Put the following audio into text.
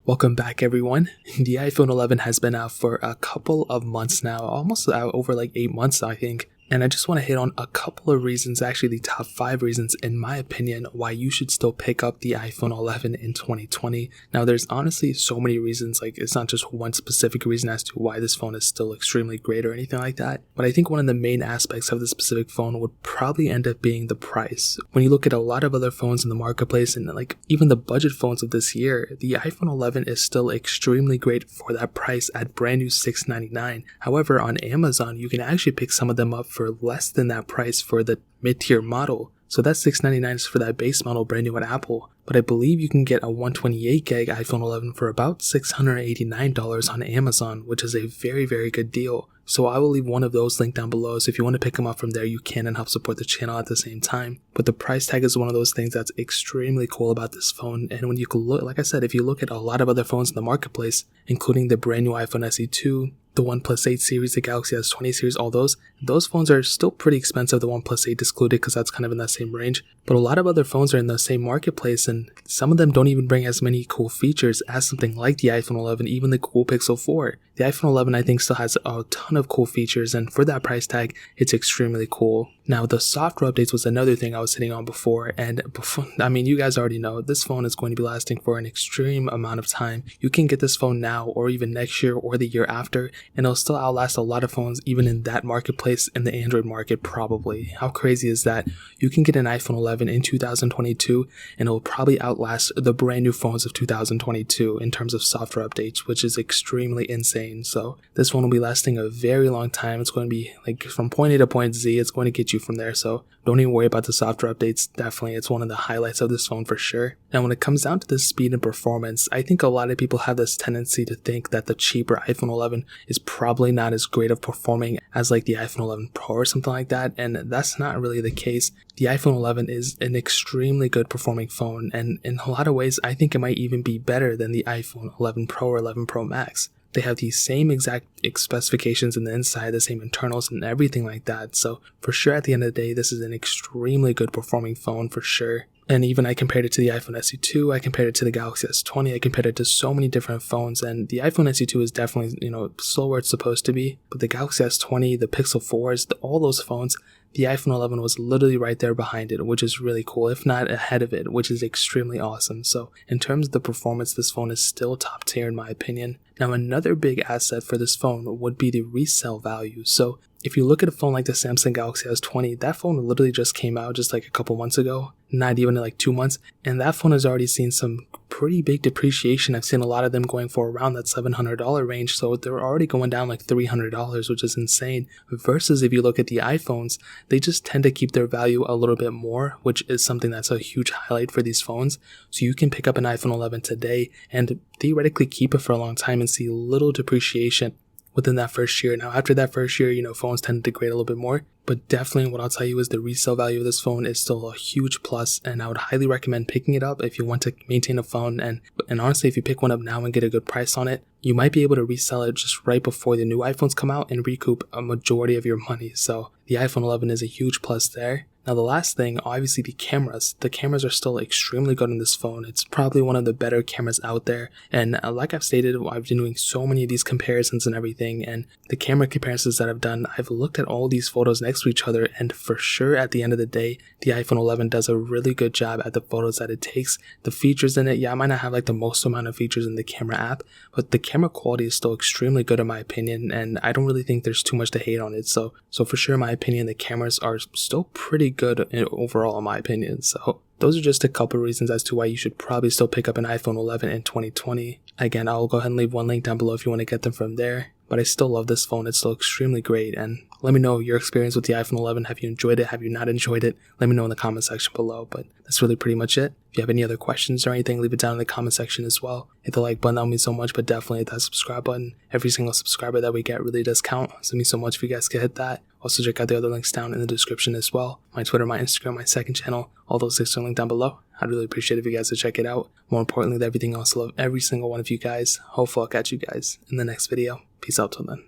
Welcome back, everyone. The iPhone 11 has been out for a couple of months now, almost out over like 8 months, I think. And I just want to hit on a couple of reasons, actually the top 5 reasons in my opinion, why you should still pick up the iPhone 11 in 2020. Now there's honestly so many reasons, like it's not just one specific reason as to why this phone is still extremely great or anything like that. But I think one of the main aspects of this specific phone would probably end up being the price. When you look at a lot of other phones in the marketplace and like even the budget phones of this year, the iPhone 11 is still extremely great for that price at brand new $699. However, on Amazon, you can actually pick some of them up for less than that price for the mid-tier model. So that $699 is for that base model brand new at Apple. But I believe you can get a 128 gig iPhone 11 for about $689 on Amazon, which is a very, very good deal. So I will leave one of those linked down below, so if you want to pick them up from there, you can and help support the channel at the same time. But the price tag is one of those things that's extremely cool about this phone, and when you can look, like I said, if you look at a lot of other phones in the marketplace, including the brand new iPhone SE2, the OnePlus 8 series, the Galaxy S20 series, all those phones are still pretty expensive, the OnePlus 8 excluded because that's kind of in that same range. But a lot of other phones are in the same marketplace, and some of them don't even bring as many cool features as something like the iPhone 11, even the Google Pixel 4. The iPhone 11 I think still has a ton of cool features, and for that price tag, it's extremely cool. Now, the software updates was another thing I was hitting on before, and I mean, you guys already know, this phone is going to be lasting for an extreme amount of time. You can get this phone now, or even next year, or the year after, and it'll still outlast a lot of phones, even in that marketplace, in the Android market, probably. How crazy is that? You can get an iPhone 11 in 2022, and it'll probably outlast the brand new phones of 2022 in terms of software updates, which is extremely insane. So this phone will be lasting a very long time. It's going to be like from point A to point Z, it's going to get you from there, so don't even worry about the software updates. Definitely, it's one of the highlights of this phone for sure. Now, when it comes down to the speed and performance, I think a lot of people have this tendency to think that the cheaper iPhone 11 is probably not as great of performing as like the iPhone 11 Pro or something like that, and that's not really the case. The iPhone 11 is an extremely good performing phone, and in a lot of ways, I think it might even be better than the iPhone 11 Pro or 11 Pro Max. They have the same exact specifications in the inside, the same internals and everything like that. So for sure, at the end of the day, this is an extremely good performing phone for sure. And even I compared it to the iPhone SE2, I compared it to the Galaxy S20, I compared it to so many different phones, and the iPhone SE2 is definitely, still where it's supposed to be, but the Galaxy S20, the Pixel 4s, all those phones, the iPhone 11 was literally right there behind it, which is really cool, if not ahead of it, which is extremely awesome. So in terms of the performance, this phone is still top tier in my opinion. Now, another big asset for this phone would be the resale value. So if you look at a phone like the Samsung Galaxy S20, that phone literally just came out just like a couple months ago, not even like 2 months, and that phone has already seen some pretty big depreciation. I've seen a lot of them going for around that $700 range, so they're already going down like $300, which is insane. Versus if you look at the iPhones, they just tend to keep their value a little bit more, which is something that's a huge highlight for these phones. So you can pick up an iPhone 11 today and theoretically keep it for a long time and see little depreciation within that first year. Now, after that first year, phones tend to degrade a little bit more, but definitely what I'll tell you is the resale value of this phone is still a huge plus, and I would highly recommend picking it up if you want to maintain a phone. And honestly, if you pick one up now and get a good price on it, you might be able to resell it just right before the new iPhones come out and recoup a majority of your money. So the iPhone 11 is a huge plus there. Now, the last thing, obviously the cameras. The cameras are still extremely good on this phone. It's probably one of the better cameras out there. And like I've stated, I've been doing so many of these comparisons and everything. And the camera comparisons that I've done, I've looked at all these photos next to each other. And for sure, at the end of the day, the iPhone 11 does a really good job at the photos that it takes. The features in it, yeah, I might not have like the most amount of features in the camera app, but the camera quality is still extremely good in my opinion. And I don't really think there's too much to hate on it. So for sure, in my opinion, the cameras are still pretty good overall in my opinion. So those are just a couple reasons as to why you should probably still pick up an iPhone 11 in 2020. Again, I'll go ahead and leave one link down below if you want to get them from there. But I still love this phone. It's still extremely great. And let me know your experience with the iPhone 11. Have you enjoyed it? Have you not enjoyed it? Let me know in the comment section below. But that's really pretty much it. If you have any other questions or anything, leave it down in the comment section as well. Hit the like button, that would mean so much, but definitely hit that subscribe button. Every single subscriber that we get really does count. So it means so much if you guys could hit that. Also, check out the other links down in the description as well. My Twitter, my Instagram, my second channel. All those links are linked down below. I'd really appreciate it if you guys would check it out. More importantly than everything else, I love every single one of you guys. Hopefully I'll catch you guys in the next video. Peace out till then.